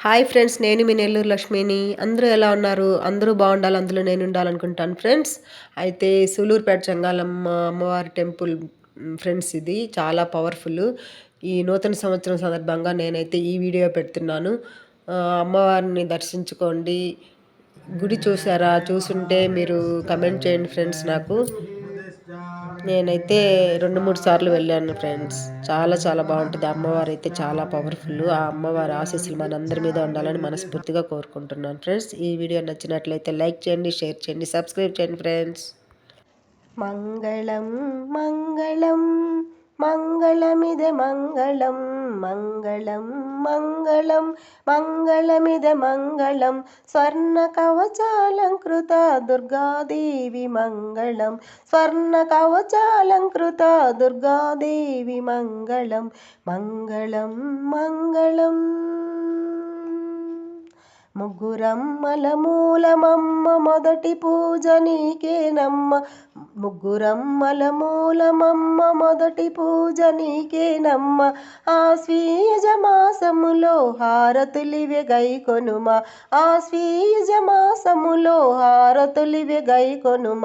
Hi friends, నేను మీ నెల్లూరు లక్ష్మిని. అందరూ ఎలా ఉన్నారు? అందరూ బాగుండాలి, అందులో నేను ఉండాలనుకుంటాను ఫ్రెండ్స్. అయితే సూలూరుపేట చెంగాలమ్మ అమ్మవారి టెంపుల్ ఫ్రెండ్స్, ఇది చాలా పవర్ఫుల్. ఈ నూతన సంవత్సరం సందర్భంగా నేనైతే ఈ వీడియో పెడుతున్నాను. అమ్మవారిని దర్శించుకోండి. గుడి చూసారా? చూసుంటే మీరు కమెంట్ చేయండి ఫ్రెండ్స్ నాకు. నేనైతే 2, 3 సార్లు వెళ్ళాను ఫ్రెండ్స్. చాలా చాలా బాగుంటుంది. అమ్మవారు అయితే చాలా పవర్ఫుల్. ఆ అమ్మవారి ఆశీస్సులు మనందరి మీద ఉండాలని మనస్ఫూర్తిగా కోరుకుంటున్నాను ఫ్రెండ్స్. ఈ వీడియో నచ్చినట్లయితే లైక్ చేయండి, షేర్ చేయండి, సబ్స్క్రైబ్ చేయండి ఫ్రెండ్స్. మంగళం మంగళం మంగళమిద మంగళం మంగళం మంగళం మంగళమిద మంగళం స్వర్ణ కవచాలంకృత దుర్గాదేవి మంగళం స్వర్ణ కవచాలంకృత దుర్గాదేవి మంగళం మంగళం మంగళం. ముగ్గురమ్మల మూలమమ్మ మొదటి పూజ నీకేనమ్మ ముగ్గురమ్మల మూలమమ్మ మొదటి పూజ నీకేనమ్మ ఆశ్వీయుజ మాసములో హారతులివె గైకొనుమ ఆశ్వీయుజ మాసములో హారతులివె గైకొనుమ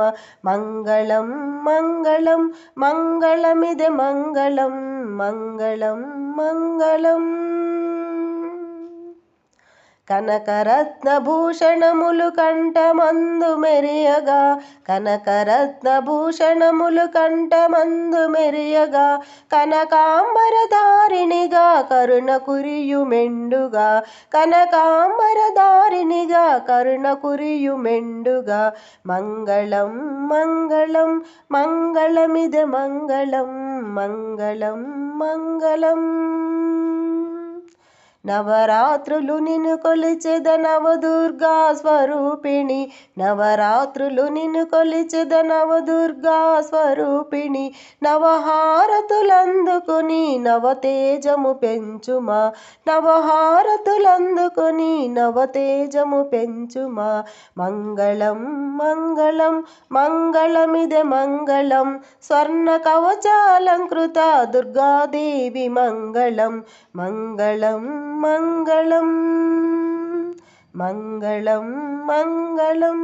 మంగళం మంగళం మంగళమిద మంగళం మంగళం మంగళం. కనకరత్న భూషణములు కంఠమందు మెరియగా కనకరత్న భూషణములు కంఠమందు మెరియగా కనకాంబరధారిణిగా కరుణ కురియు మెండుగా కనకాంబరధారిణిగా కరుణ కురియు మెండుగా మంగళం మంగళం మంగళమిద మంగళం మంగళం మంగళం. నవరాత్రులు నిన్ను కొలిచెద నవదుర్గా స్వరూపిణి నవరాత్రులు నిన్ను కొలిచెద నవదుర్గా స్వరూపిణి నవహారతులందుకుని నవతేజము పెంచుమా నవహారతులందుకుని నవతేజము పెంచుమా మంగళం మంగళం మంగళమిద మంగళం స్వర్ణ కవచాలంకృత దుర్గాదేవి మంగళం మంగళం మంగళం మంగళం మంగళం.